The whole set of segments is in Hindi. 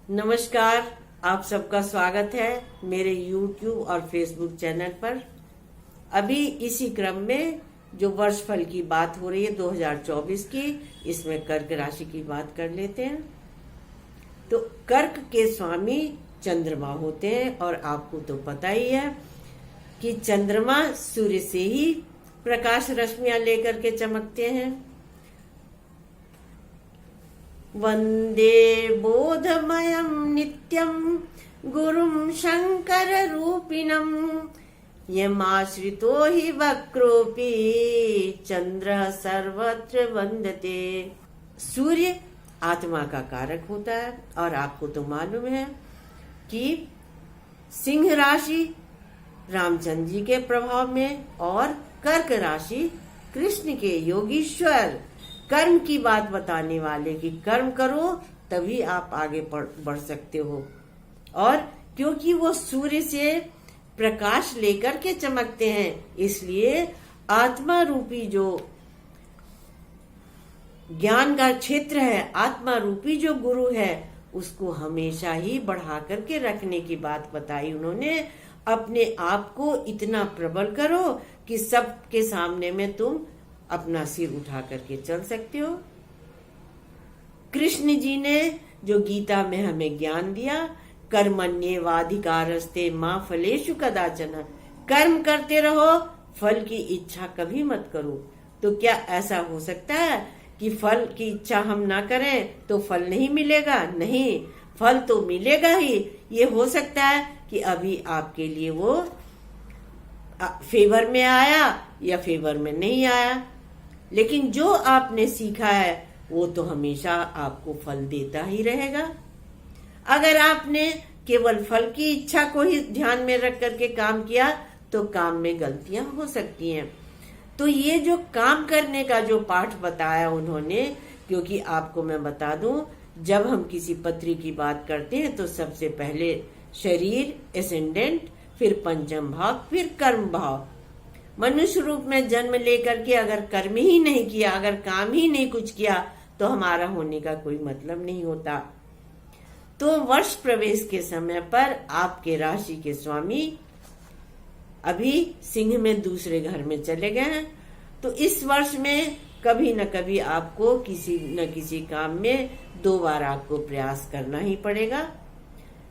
नमस्कार। आप सबका स्वागत है मेरे YouTube और Facebook चैनल पर। अभी इसी क्रम में जो वर्षफल की बात हो रही है 2024 की, इसमें कर्क राशि की बात कर लेते हैं। तो कर्क के स्वामी चंद्रमा होते हैं और आपको तो पता ही है कि चंद्रमा सूर्य से ही प्रकाश रश्मियां लेकर के चमकते हैं। वंदे बोधमयं नित्यं गुरुं शंकर रूपिणं यमाश्रितो हि वक्रोऽपि चंद्र सर्वत्र वंदते। सूर्य आत्मा का कारक होता है और आपको तो मालूम है कि सिंह राशि रामचंद्र जी के प्रभाव में और कर्क राशि कृष्ण के योगीश्वर कर्म की बात बताने वाले कि कर्म करो तभी आप आगे बढ़ सकते हो। और क्योंकि वो सूर्य से प्रकाश लेकर के चमकते हैं, इसलिए आत्मा रूपी जो ज्ञान का क्षेत्र है, आत्मा रूपी जो गुरु है, उसको हमेशा ही बढ़ा करके रखने की बात बताई उन्होंने। अपने आप को इतना प्रबल करो कि सबके सामने में तुम अपना सिर उठा करके चल सकते हो। कृष्ण जी ने जो गीता में हमें ज्ञान दिया, कर्मण्येवाधिकारस्ते मां फलेषु कदाचन, कर्म करते रहो, फल की इच्छा कभी मत करो। तो क्या ऐसा हो सकता है कि फल की इच्छा हम ना करें तो फल नहीं मिलेगा? नहीं, फल तो मिलेगा ही। ये हो सकता है कि अभी आपके लिए वो फेवर में आया या फेवर में नहीं आया, लेकिन जो आपने सीखा है वो तो हमेशा आपको फल देता ही रहेगा। अगर आपने केवल फल की इच्छा को ही ध्यान में रख करके काम किया तो काम में गलतियां हो सकती हैं। तो ये जो काम करने का जो पाठ बताया उन्होंने, क्योंकि आपको मैं बता दूं, जब हम किसी पत्री की बात करते हैं तो सबसे पहले शरीर एसेंडेंट, फिर पंचम भाव, फिर कर्म भाव। मनुष्य रूप में जन्म लेकर के अगर कर्म ही नहीं किया, अगर काम ही नहीं कुछ किया, तो हमारा होने का कोई मतलब नहीं होता। तो वर्ष प्रवेश के समय पर आपके राशि के स्वामी अभी सिंह में दूसरे घर में चले गए हैं। तो इस वर्ष में कभी न कभी आपको किसी न किसी काम में 2 बार आपको प्रयास करना ही पड़ेगा।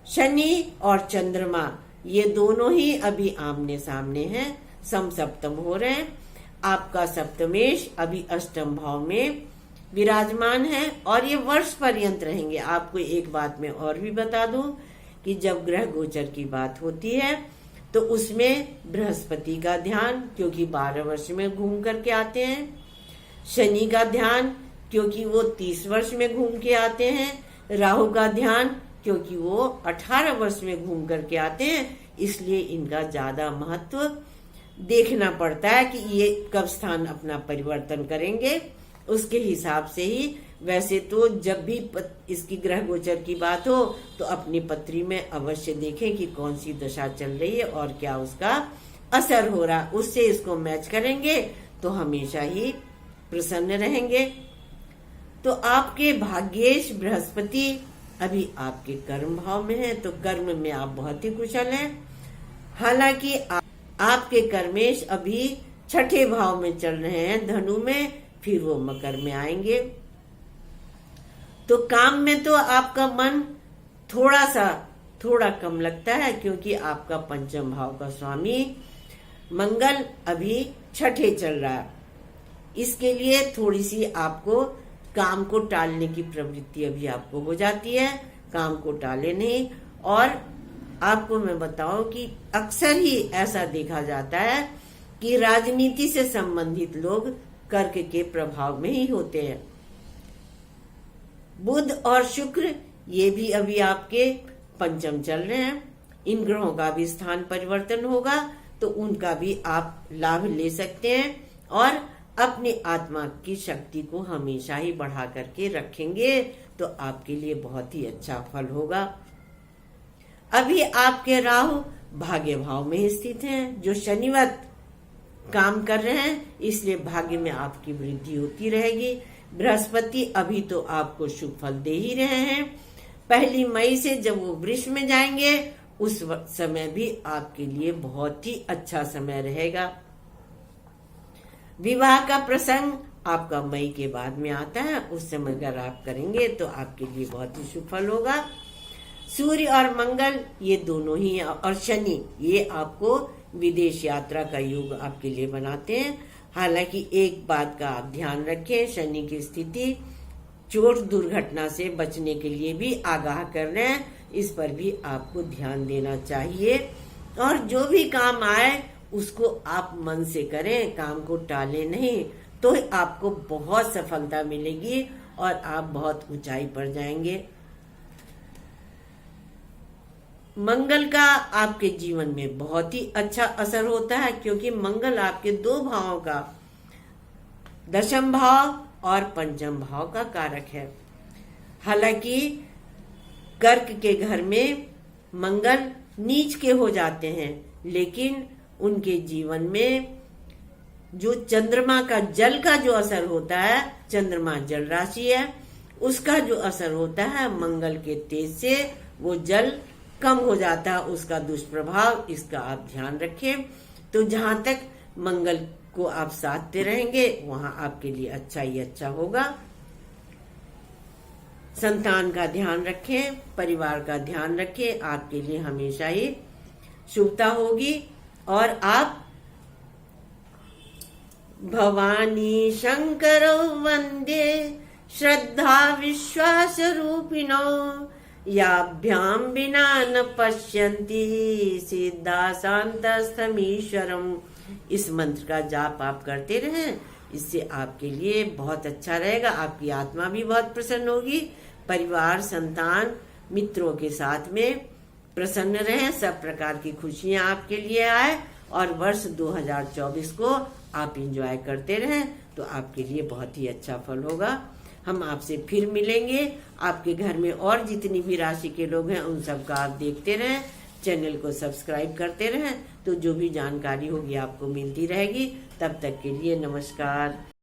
शनि और चंद्रमा ये दोनों ही अभी आमने सामने हैं, समसप्तम हो रहे हैं। आपका सप्तमेश अभी अष्टम भाव में विराजमान है और ये वर्ष पर्यंत रहेंगे। आपको एक बात मैं और भी बता दूं कि जब ग्रह गोचर की बात होती है तो उसमें बृहस्पति का ध्यान, क्योंकि 12 वर्ष में घूम करके आते हैं, शनि का ध्यान क्योंकि वो 30 वर्ष में घूम के आते हैं, राहु का ध्यान क्योंकि वो 18 वर्ष में घूम करके आते हैं, इसलिए इनका ज्यादा महत्व देखना पड़ता है कि ये कब स्थान अपना परिवर्तन करेंगे। उसके हिसाब से ही, वैसे तो जब भी इसकी ग्रह गोचर की बात हो तो अपनी पत्री में अवश्य देखें कि कौन सी दशा चल रही है और क्या उसका असर हो रहा, उससे इसको मैच करेंगे तो हमेशा ही प्रसन्न रहेंगे। तो आपके भाग्येश बृहस्पति अभी आपके कर्म भाव में है, तो कर्म में आप बहुत ही कुशल हैं। हालांकि आपके कर्मेश अभी 6ठे भाव में चल रहे हैं, धनु में, फिर वो मकर में आएंगे। तो काम में तो आपका मन थोड़ा कम लगता है, क्योंकि आपका पंचम भाव का स्वामी मंगल अभी 6ठे चल रहा है। इसके लिए थोड़ी सी आपको काम को टालने की प्रवृत्ति अभी आपको हो जाती है। काम को टाले नहीं। और आपको मैं बताऊं कि अक्सर ही ऐसा देखा जाता है कि राजनीति से संबंधित लोग कर्क के प्रभाव में ही होते हैं। बुध और शुक्र ये भी अभी आपके पंचम चल रहे हैं। इन ग्रहों का भी स्थान परिवर्तन होगा तो उनका भी आप लाभ ले सकते हैं और अपनी आत्मा की शक्ति को हमेशा ही बढ़ा करके रखेंगे तो आपके लिए बहुत ही अच्छा फल होगा। अभी आपके राहु भाग्य भाव में स्थित हैं, जो शनिवत काम कर रहे हैं, इसलिए भाग्य में आपकी वृद्धि होती रहेगी। बृहस्पति अभी तो आपको शुभ फल दे ही रहे हैं, 1 मई से जब वो वृष में जाएंगे उस समय भी आपके लिए बहुत ही अच्छा समय रहेगा। विवाह का प्रसंग आपका मई के बाद में आता है, उस समय अगर आप करेंगे तो आपके लिए बहुत ही शुभ फल होगा। सूर्य और मंगल ये दोनों ही और शनि ये आपको विदेश यात्रा का योग आपके लिए बनाते हैं। हालांकि एक बात का आप ध्यान रखें, शनि की स्थिति चोट दुर्घटना से बचने के लिए भी आगाह कर रहे हैं, इस पर भी आपको ध्यान देना चाहिए। और जो भी काम आए उसको आप मन से करें, काम को टालें नहीं, तो आपको बहुत सफलता मिलेगी और आप बहुत ऊंचाई पर जाएंगे। मंगल का आपके जीवन में बहुत ही अच्छा असर होता है, क्योंकि मंगल आपके 2 भावों का, 10th भाव और 5th भाव का कारक है। हालांकि कर्क के घर में मंगल नीच के हो जाते हैं, लेकिन उनके जीवन में जो चंद्रमा का जल का जो असर होता है, चंद्रमा जल राशि है, उसका जो असर होता है मंगल के तेज से वो जल कम हो जाता है, उसका दुष्प्रभाव, इसका आप ध्यान रखें। तो जहां तक मंगल को आप साधते रहेंगे वहां आपके लिए अच्छा ही अच्छा होगा। संतान का ध्यान रखें, परिवार का ध्यान रखें, आपके लिए हमेशा ही शुभता होगी। और आप भवानी शंकरौ वंदे श्रद्धा विश्वास रूपिणो याभ्याम विना न पश्यन्ति सिद्धा शांतस्थमीश्वरम। इस मंत्र का जाप आप करते रहें, इससे आपके लिए बहुत अच्छा रहेगा। आपकी आत्मा भी बहुत प्रसन्न होगी, परिवार, संतान, मित्रों के साथ में प्रसन्न रहें, सब प्रकार की खुशियां आपके लिए आए और वर्ष 2024 को आप एंजॉय करते रहें, तो आपके लिए बहुत ही अच्छा फल होगा। हम आपसे फिर मिलेंगे। आपके घर में और जितनी भी राशि के लोग हैं उन सबका आप देखते रहें, चैनल को सब्सक्राइब करते रहें, तो जो भी जानकारी होगी आपको मिलती रहेगी। तब तक के लिए नमस्कार।